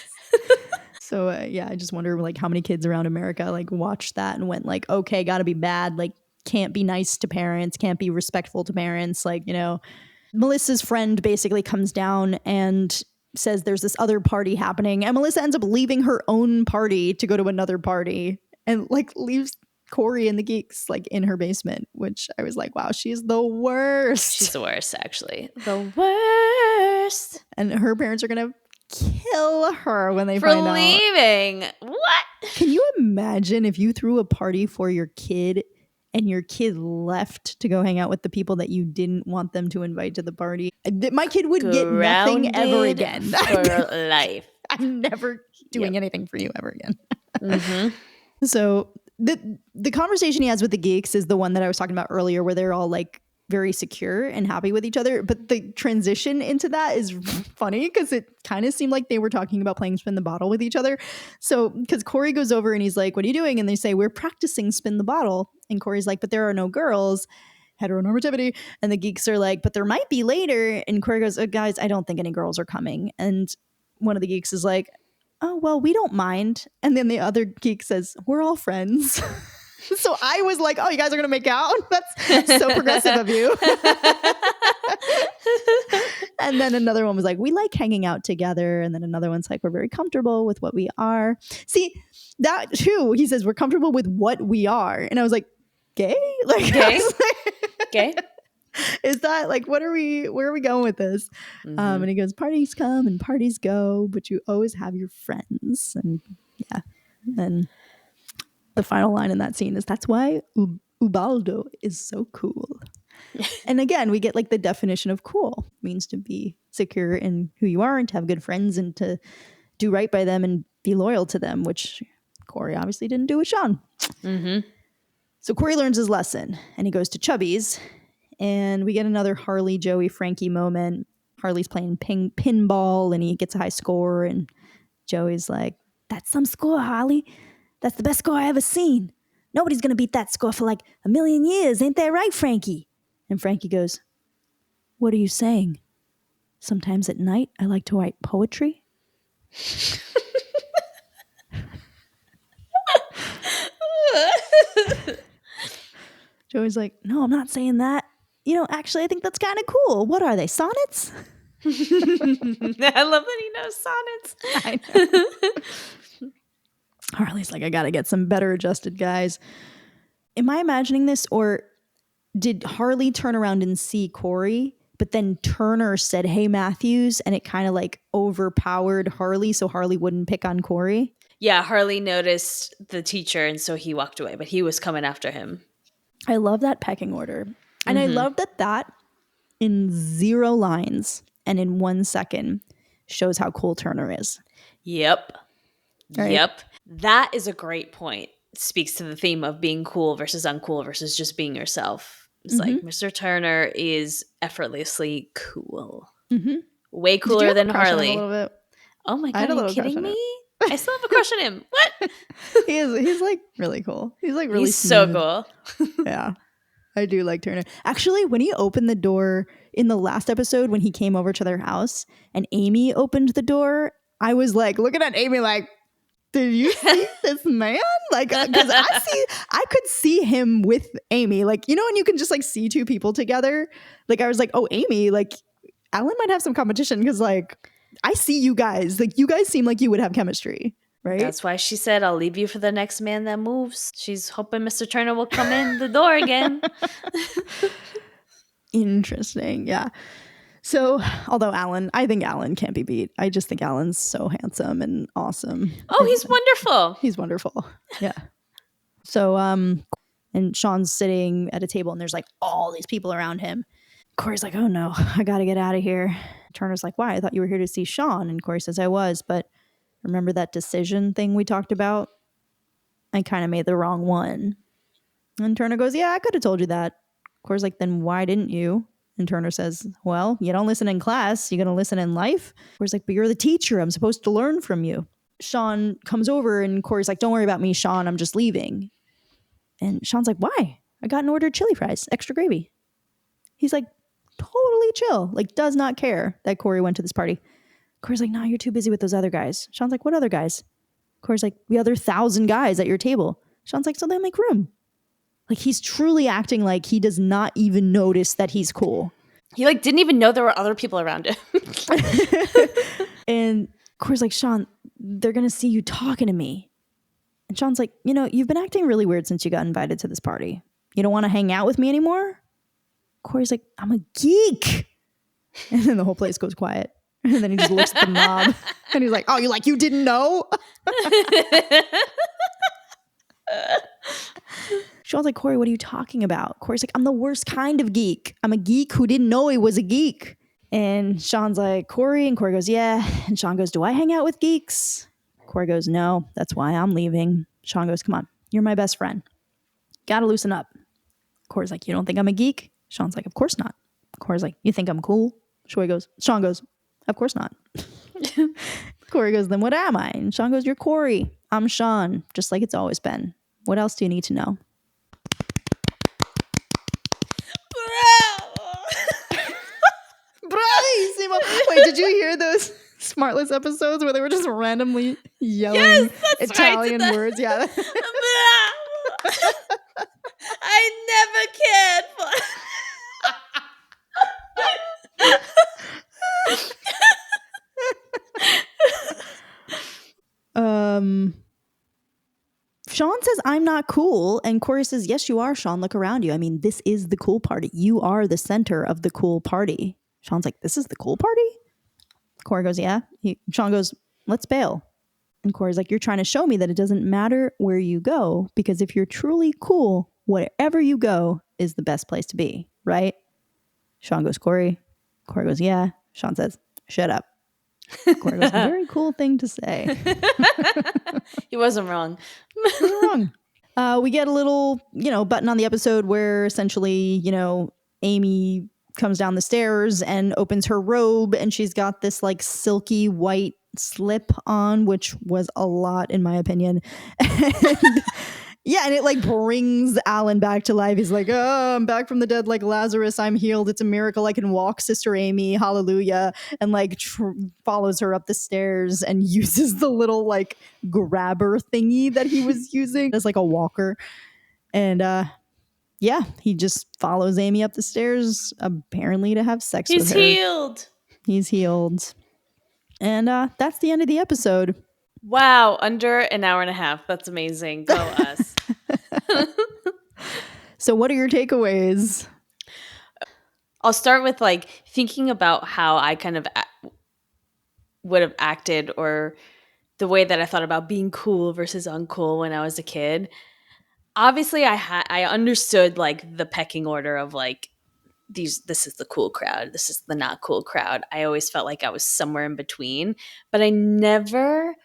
So yeah, I just wonder like how many kids around America like watched that and went like, okay, gotta be bad. Like can't be nice to parents, can't be respectful to parents. Like, you know, Melissa's friend basically comes down and says there's this other party happening. And Melissa ends up leaving her own party to go to another party and like leaves Cory and the geeks like in her basement, which I was like, wow, she's the worst. She's the worst, actually. The worst. And her parents are going to kill her when they for find leaving. out. What? Can you imagine if you threw a party for your kid and your kid left to go hang out with the people that you didn't want them to invite to the party? My kid would get nothing ever again. For life. I'm never doing anything for you ever again. So the conversation he has with the geeks is the one that I was talking about earlier, where they're all like very secure and happy with each other. But the transition into that is funny because it kind of seemed like they were talking about playing spin the bottle with each other. So because Cory goes over and he's like, what are you doing? And they say, we're practicing spin the bottle. And Cory's like, but there are no girls. Heteronormativity. And the geeks are like, but there might be later. And Cory goes, oh, guys, I don't think any girls are coming. And one of the geeks is like, oh, well, we don't mind. And then the other geek says, we're all friends. So I was like, oh, you guys are going to make out? That's so progressive of you. And then another one was like, we like hanging out together. And then another one's like, we're very comfortable with what we are. See, that too, he says, we're comfortable with what we are. And I was like, gay? Like, gay? Like, gay? Is that like, where are we going with this? And he goes, parties come and parties go, but you always have your friends. And yeah. And then the final line in that scene is, that's why Ubaldo is so cool. And again, we get like the definition of cool. It means to be secure in who you are and to have good friends and to do right by them and be loyal to them, which Cory obviously didn't do with Sean. Mm-hmm. So Cory learns his lesson and he goes to Chubby's, and we get another Harley, Joey, Frankie moment. Harley's playing pinball and he gets a high score, and Joey's like, "That's some score, Harley. That's the best score I ever seen. Nobody's going to beat that score for like a million years. Ain't that right, Frankie?" And Frankie goes, "What are you saying? Sometimes at night I like to write poetry." Joey's like, "No, I'm not saying that. Actually, I think that's kind of cool. What are they, sonnets?" I love that he knows sonnets. I know. Harley's like, "I got to get some better adjusted guys." Am I imagining this, or did Harley turn around and see Cory, but then Turner said, "Hey, Matthews," and it kind of like overpowered Harley so Harley wouldn't pick on Cory? Yeah, Harley noticed the teacher, and so he walked away, but he was coming after him. I love that pecking order. And I love that in 0 lines and in 1 second shows how cool Turner is. Yep. Right? Yep. That is a great point. Speaks to the theme of being cool versus uncool versus just being yourself. It's like Mr. Turner is effortlessly cool. Mm-hmm. Way Did you cooler have a than crush on him Harley. a little bit? Oh my I God, had a are you little crush kidding on him. me? I still have a crush on him. What? He's like really cool. He's like really He's so smooth. cool. Yeah. I do like Turner. Actually, when he opened the door in the last episode, when he came over to their house and Amy opened the door, I was like looking at Amy like, "Did you see this man?" Like, because I could see him with Amy. Like, and you can just like see two people together. Like, I was like, "Oh, Amy, like Alan might have some competition," because like I see you guys. Like, you guys seem like you would have chemistry. Right? That's why she said, "I'll leave you for the next man that moves." She's hoping Mr. Turner will come in the door again. Interesting. Yeah. So, although I think Alan can't be beat. I just think Alan's so handsome and awesome. Oh, he's wonderful. He's wonderful. Yeah. So, and Sean's sitting at a table and there's like all these people around him. Cory's like, "Oh no, I got to get out of here." Turner's like, "Why? I thought you were here to see Sean." And Cory says, "I was, but remember that decision thing we talked about? I kind of made the wrong one." And Turner goes, "Yeah, I could have told you that." Cory's like, "Then why didn't you?" And Turner says, "Well, you don't listen in class. You going to listen in life?" Cory's like, "But you're the teacher. I'm supposed to learn from you." Sean comes over and Cory's like, "Don't worry about me, Sean. I'm just leaving." And Sean's like, "Why? I got an ordered chili fries, extra gravy." He's like, totally chill. Like, does not care that Cory went to this party. Cory's like, "Nah, you're too busy with those other guys." Sean's like, "What other guys?" Cory's like, "The other 1,000 guys at your table." Sean's like, "So then make room." Like, he's truly acting like he does not even notice that he's cool. He like didn't even know there were other people around him. And Cory's like, "Sean, they're going to see you talking to me." And Sean's like, "You've been acting really weird since you got invited to this party. You don't want to hang out with me anymore?" Cory's like, "I'm a geek." And then the whole place goes quiet. And then he just looks at the mob and he's like, "Oh, you didn't know?" Sean's like, "Cory, what are you talking about?" Cory's like, "I'm the worst kind of geek. I'm a geek who didn't know he was a geek." And Sean's like, "Cory," and Cory goes, "Yeah." And Sean goes, "Do I hang out with geeks?" Cory goes, "No, that's why I'm leaving." Sean goes, "Come on, you're my best friend. Gotta loosen up." Cory's like, "You don't think I'm a geek?" Sean's like, "Of course not." Cory's like, "You think I'm cool?" Sean goes, "Of course not." Cory goes, "Then what am I?" And Sean goes, "You're Cory. I'm Sean, just like it's always been. What else do you need to know?" Bravissimo. Wait, did you hear those Smartless episodes where they were just randomly yelling Italian words? Yeah. I never cared for. Sean says, "I'm not cool." And Cory says, "Yes, you are, Sean. Look around you. I mean, this is the cool party. You are the center of the cool party." Sean's like, "This is the cool party?" Cory goes, "Yeah." Sean goes, "Let's bail." And Cory's like, "You're trying to show me that it doesn't matter where you go, because if you're truly cool, wherever you go, is the best place to be, right? Sean goes, Cory. Cory goes, yeah. Sean says, shut up. Cory goes, very cool thing to say. He wasn't wrong. We get a little, button on the episode where essentially, Amy comes down the stairs and opens her robe, and she's got this like silky white slip on, which was a lot in my opinion. And it like brings Alan back to life. He's like, oh, I'm back from the dead like Lazarus. I'm healed. It's a miracle. I can walk, Sister Amy. Hallelujah. And like follows her up the stairs and uses the little like grabber thingy that he was using as like a walker. And he just follows Amy up the stairs, apparently to have sex with her. He's healed. And that's the end of the episode. Wow, under an hour and a half. That's amazing. Go us. So what are your takeaways? I'll start with like thinking about how I kind of would have acted, or the way that I thought about being cool versus uncool when I was a kid. Obviously, I understood like the pecking order of like this is the cool crowd, this is the not cool crowd. I always felt like I was somewhere in between, but I never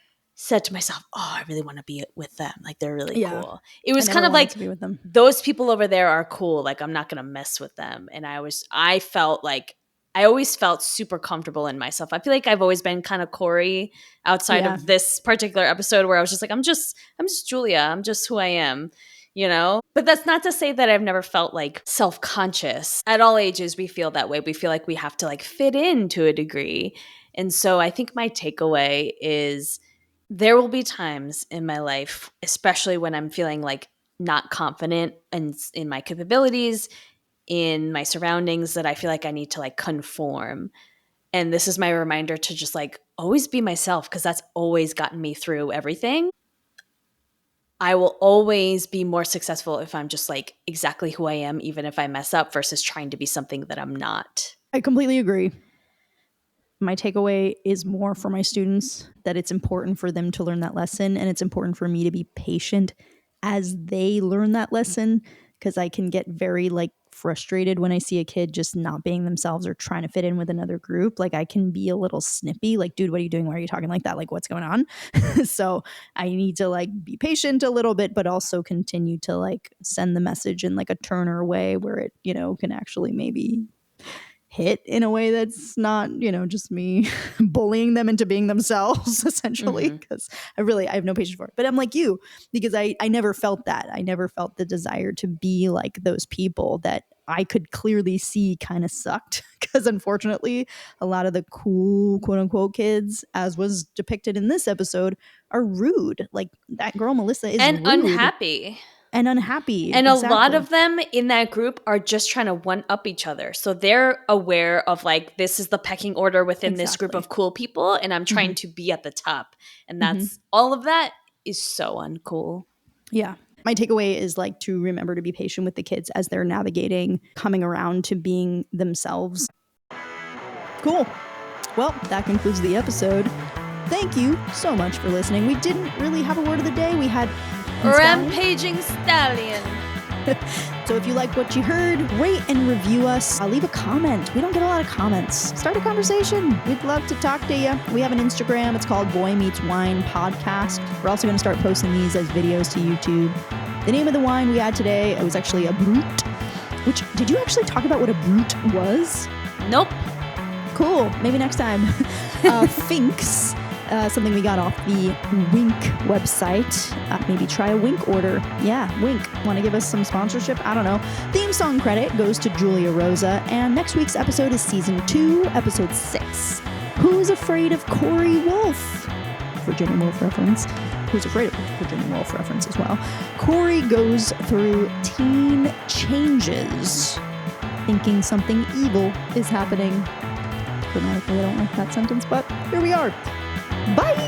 said to myself, oh, I really want to be with them. Like, they're really cool. It was kind of like, those people over there are cool. Like, I'm not going to mess with them. And I always felt super comfortable in myself. I feel like I've always been kind of Cory outside of this particular episode, where I was just like, I'm just Julia. I'm just who I am, But that's not to say that I've never felt like self-conscious. At all ages, we feel that way. We feel like we have to like fit in to a degree. And so I think my takeaway is, there will be times in my life, especially when I'm feeling like not confident in my capabilities, in my surroundings, that I feel like I need to like conform. And this is my reminder to just like always be myself, because that's always gotten me through everything. I will always be more successful if I'm just like exactly who I am, even if I mess up, versus trying to be something that I'm not. I completely agree. My takeaway is more for my students, that it's important for them to learn that lesson, and it's important for me to be patient as they learn that lesson, because I can get very like frustrated when I see a kid just not being themselves or trying to fit in with another group. Like, I can be a little snippy, like, dude, what are you doing? Why are you talking like that? Like, what's going on? So I need to like be patient a little bit, but also continue to like send the message in like a Turner way, where it, can actually maybe hit in a way that's not, just me bullying them into being themselves, essentially, because I have no patience for it. But I'm like you, because I never felt that. I never felt the desire to be like those people that I could clearly see kind of sucked, because unfortunately a lot of the cool quote unquote kids, as was depicted in this episode, are rude. Like, that girl Melissa is and rude. unhappy. And a lot of them in that group are just trying to one up each other. So they're aware of like, this is the pecking order within this group of cool people, and I'm trying to be at the top. And that's all of that is so uncool. Yeah. My takeaway is like to remember to be patient with the kids as they're navigating, coming around to being themselves. Cool. Well, that concludes the episode. Thank you so much for listening. We didn't really have a word of the day. We had Rampaging Stallion. So if you like what you heard, rate and review us. Leave a comment. We don't get a lot of comments. Start a conversation. We'd love to talk to you. We have an Instagram. It's called Boy Meets Wine Podcast. We're also going to start posting these as videos to YouTube. The name of the wine we had today, it was actually a Brut. Which, did you actually talk about what a Brut was? Nope. Cool. Maybe next time. Finks. Something we got off the Winc website. Maybe try a Winc order. Yeah, Winc. Want to give us some sponsorship? I don't know. Theme song credit goes to Julia Rosa. And next week's episode is season 2, episode 6. Who's Afraid of Cory Wolf? Virginia Woolf reference. Who's Afraid of Virginia Woolf reference as well. Cory goes through teen changes, thinking something evil is happening. Grammatically, I don't like that sentence, but here we are. Bye!